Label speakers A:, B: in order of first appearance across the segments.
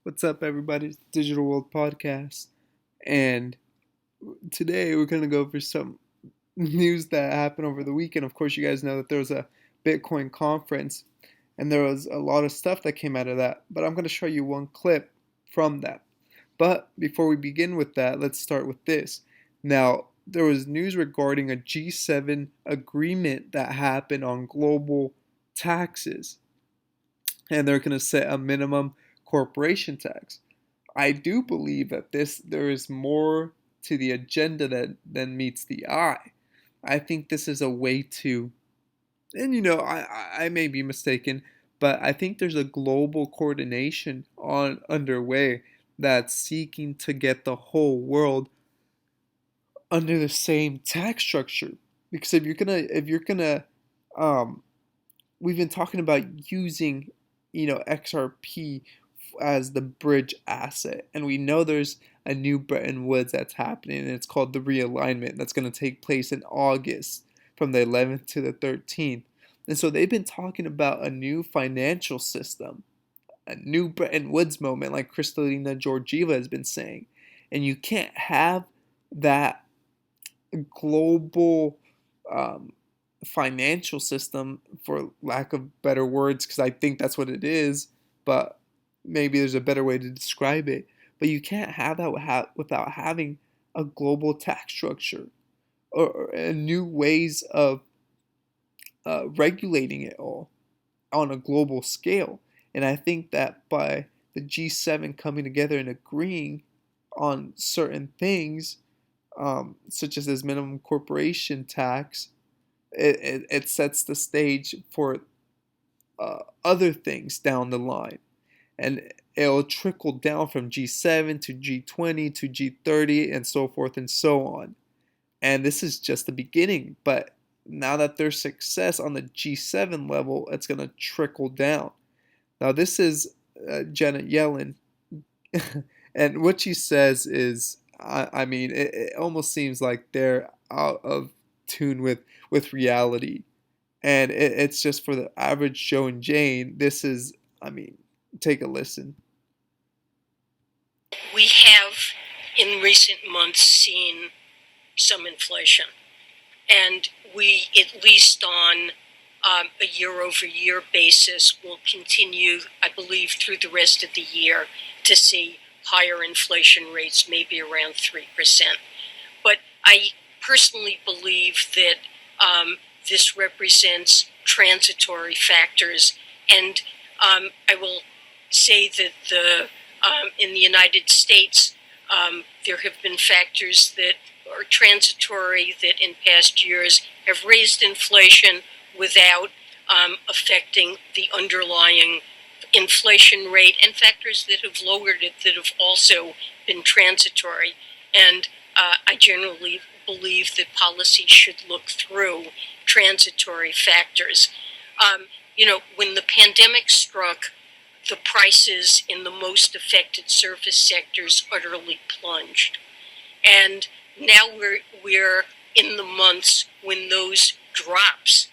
A: What's up, everybody? It's the Digital World Podcast. And today we're going to go over some news that happened over the weekend. Of course, you guys know that there was a Bitcoin conference and there was a lot of stuff that came out of that. But I'm going to show you one clip from that. But before we begin with that, let's start with this. Now, there was news regarding a G7 agreement that happened on global taxes, and they're going to set a minimum corporation tax. I do believe that there is more to the agenda than meets the eye. I think this is a way to, and I may be mistaken, but I think there's a global coordination on underway that's seeking to get the whole world under the same tax structure. Because if you're gonna, um, we've been talking about using, XRP as the bridge asset, and we know there's a new Bretton Woods that's happening, and it's called the realignment that's going to take place in August from the 11th to the 13th. And so they've been talking about a new financial system, a new Bretton Woods moment, like Kristalina Georgieva has been saying. And you can't have that global financial system, for lack of better words, because I think that's what it is, but maybe there's a better way to describe it. But you can't have that without having a global tax structure or new ways of regulating it all on a global scale. And I think that by the G7 coming together and agreeing on certain things, such as this minimum corporation tax, it sets the stage for other things down the line. And it'll trickle down from G7 to G20 to G30 and so forth and so on. And this is just the beginning. But now that there's success on the G7 level, it's going to trickle down. Now, this is Janet Yellen. And what she says is, I mean, it almost seems like they're out of tune with reality. And it's just for the average Joe and Jane. This is, I mean, take a listen.
B: We have in recent months seen some inflation, and we, at least on a year-over-year basis, will continue, I believe, through the rest of the year to see higher inflation rates, maybe around 3%. But I personally believe that this represents transitory factors, and I will say that in the United States, there have been factors that are transitory that in past years have raised inflation without affecting the underlying inflation rate, and factors that have lowered it that have also been transitory. And I generally believe that policy should look through transitory factors. When the pandemic struck, the prices in the most affected service sectors utterly plunged. And now we're in the months when those drops,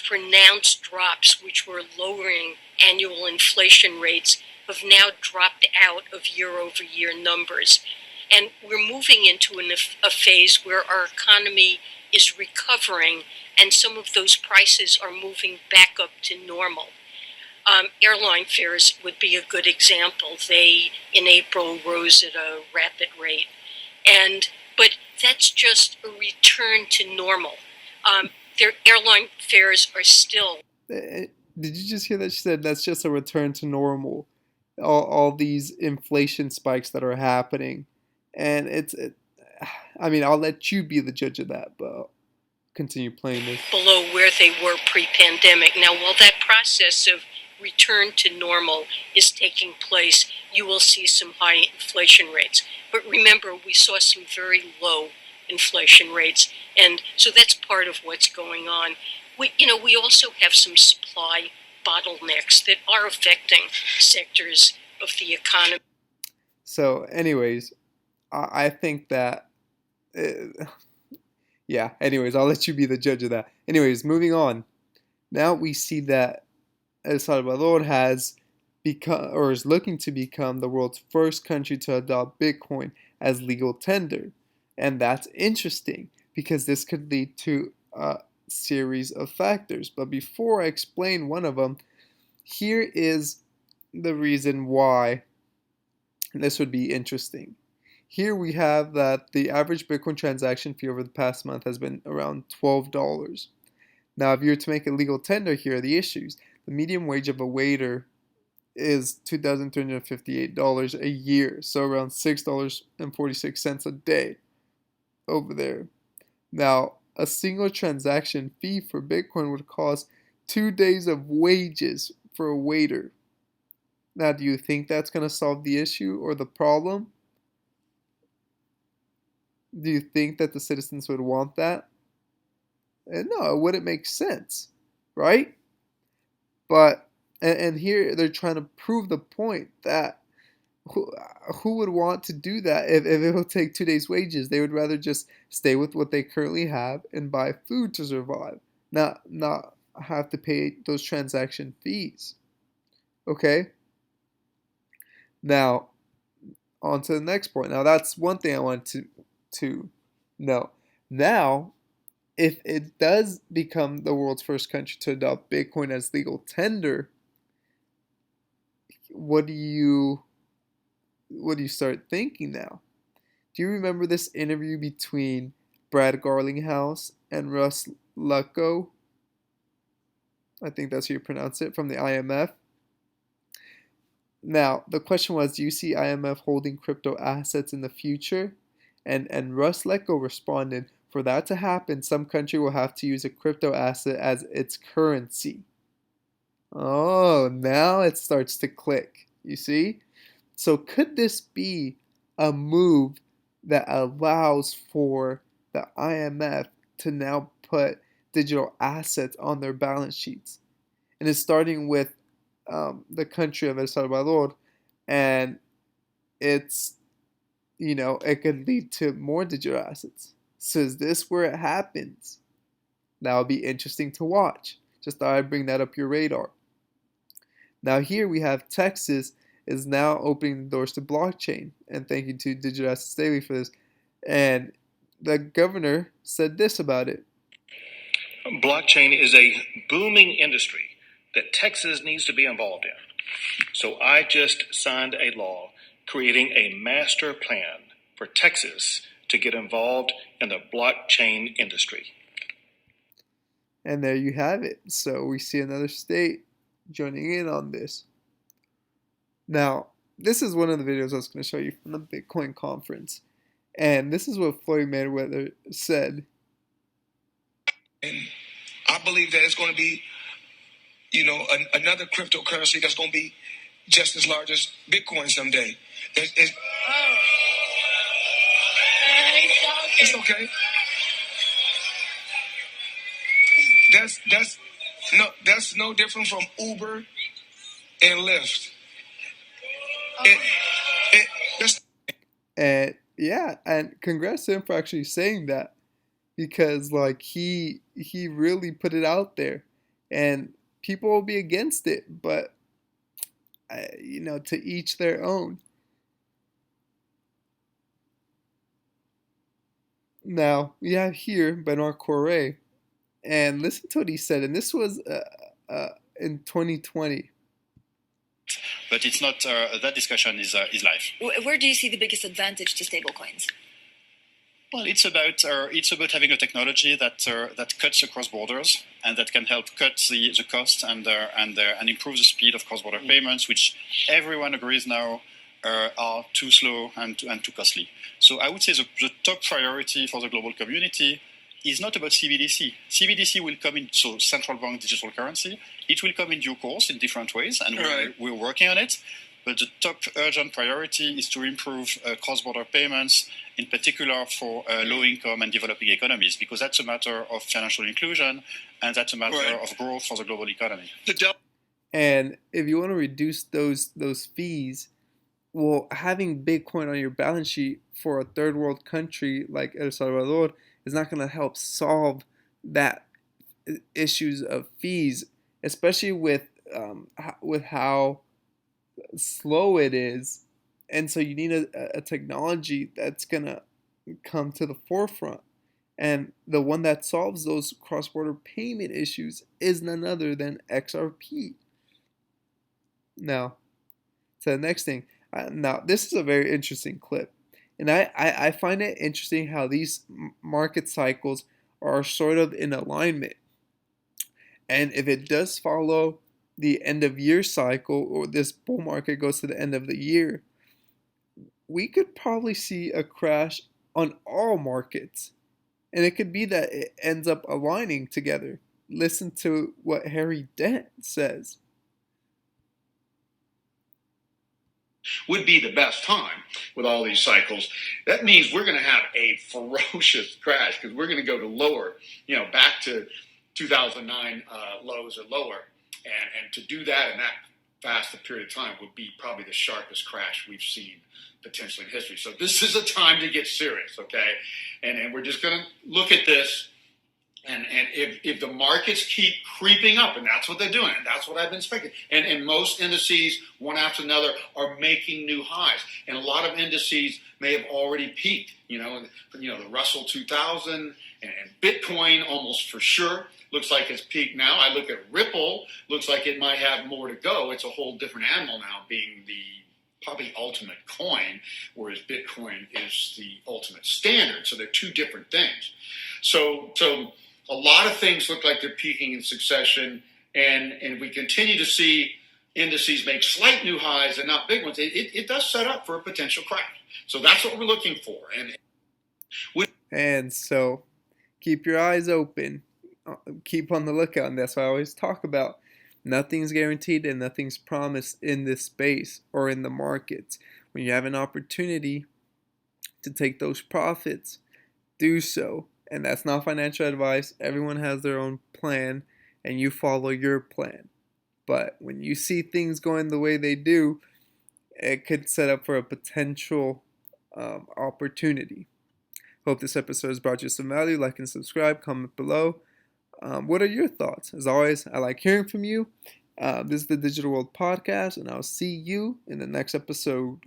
B: pronounced drops, which were lowering annual inflation rates, have now dropped out of year-over-year numbers. And we're moving into a phase where our economy is recovering, and some of those prices are moving back up to normal. Airline fares would be a good example. They, in April, rose at a rapid rate. But that's just a return to normal. Their airline fares are still.
A: Did you just hear that? She said that's just a return to normal. All these inflation spikes that are happening. And I mean, I'll let you be the judge of that, but continue playing this.
B: Below where they were pre-pandemic. Now, while that process of return to normal is taking place, you will see some high inflation rates. But remember, we saw some very low inflation rates, and so that's part of what's going on. We also have some supply bottlenecks that are affecting sectors of the economy.
A: So, anyways, I think that, yeah, anyways, I'll let you be the judge of that. Anyways, moving on. Now we see that El Salvador has become, or is looking to become, the world's first country to adopt Bitcoin as legal tender. And that's interesting because this could lead to a series of factors. But before I explain one of them, here is the reason why this would be interesting. Here we have that the average Bitcoin transaction fee over the past month has been around $12. Now, if you were to make a legal tender, here are the issues. The median wage of a waiter is $2,358 a year, so around $6.46 a day over there. Now, a single transaction fee for Bitcoin would cost 2 days of wages for a waiter. Now, do you think that's going to solve the issue or the problem? Do you think that the citizens would want that? And no, it wouldn't make sense, right? But, and here they're trying to prove the point that who, who would want to do that if it will take 2 days' wages? They would rather just stay with what they currently have and buy food to survive, not have to pay those transaction fees. Okay? Now, on to the next point. Now, that's one thing I wanted to know. Now, if it does become the world's first country to adopt Bitcoin as legal tender, what do you start thinking now? Do you remember this interview between Brad Garlinghouse and Russ Lucko? I think that's how you pronounce it, from the IMF. Now, the question was, do you see IMF holding crypto assets in the future? And Russ Lecko responded, for that to happen, some country will have to use a crypto asset as its currency. Oh, now it starts to click. You see? So could this be a move that allows for the IMF to now put digital assets on their balance sheets? And it's starting with the country of El Salvador, and it's, it could lead to more digital assets. So is this where it happens? That would be interesting to watch. Just thought I'd bring that up your radar. Now here we have Texas is now opening the doors to blockchain, and thank you to Digital Assets Daily for this. And the governor said this about it.
C: Blockchain is a booming industry that Texas needs to be involved in. So I just signed a law creating a master plan for Texas to get involved in the blockchain industry.
A: And there you have it. So we see another state joining in on this. Now, this is one of the videos I was going to show you from the Bitcoin conference. And this is what Floyd Mayweather said.
D: And I believe that it's going to be, another cryptocurrency that's going to be just as large as Bitcoin someday. It's okay. That's no different from Uber and Lyft.
A: And yeah, and congrats to him for actually saying that, because like he really put it out there, and people will be against it, but to each their own. Now we have here Benoit, and listen to what he said, and this was in 2020.
E: But it's not, that discussion is live.
F: Where do you see the biggest advantage to stablecoins?
E: Well, it's about having a technology that cuts across borders and that can help cut the cost and improve the speed of cross-border payments, which everyone agrees now are too slow and too costly. So I would say the top priority for the global community is not about CBDC. CBDC will come in, so central bank digital currency. It will come in due course in different ways, and we're working on it. But the top urgent priority is to improve cross-border payments, in particular for low-income and developing economies, because that's a matter of financial inclusion, and that's a matter of growth for the global economy.
A: And if you want to reduce those fees, well, having Bitcoin on your balance sheet for a third world country like El Salvador is not going to help solve that issues of fees, especially with how slow it is. And so you need a technology that's going to come to the forefront. And the one that solves those cross border payment issues is none other than XRP. Now, to the next thing. Now, this is a very interesting clip. And I find it interesting how these market cycles are sort of in alignment. And if it does follow the end of year cycle, or this bull market goes to the end of the year, we could probably see a crash on all markets. And it could be that it ends up aligning together. Listen to what Harry Dent says.
G: Would be the best time with all these cycles. That means we're going to have a ferocious crash because we're going to go to lower, back to 2009 lows or lower. And to do that in that fast a period of time would be probably the sharpest crash we've seen potentially in history. So this is a time to get serious, okay? And we're just going to look at this. And if the markets keep creeping up, and that's what they're doing, and that's what I've been expecting, and most indices, one after another, are making new highs. And a lot of indices may have already peaked. The Russell 2000 and Bitcoin almost for sure looks like it's peaked now. I look at Ripple, looks like it might have more to go. It's a whole different animal now, being the probably ultimate coin, whereas Bitcoin is the ultimate standard. So they're two different things. So a lot of things look like they're peaking in succession, and we continue to see indices make slight new highs and not big ones. It does set up for a potential crash. So that's what we're looking for.
A: And so keep your eyes open. Keep on the lookout. And that's what I always talk about. Nothing's guaranteed and nothing's promised in this space or in the markets. When you have an opportunity to take those profits, do so. And that's not financial advice. Everyone has their own plan, and you follow your plan. But when you see things going the way they do, it could set up for a potential opportunity. Hope this episode has brought you some value. Like and subscribe. Comment below. What are your thoughts? As always, I like hearing from you. This is the Digital World Podcast, and I'll see you in the next episode.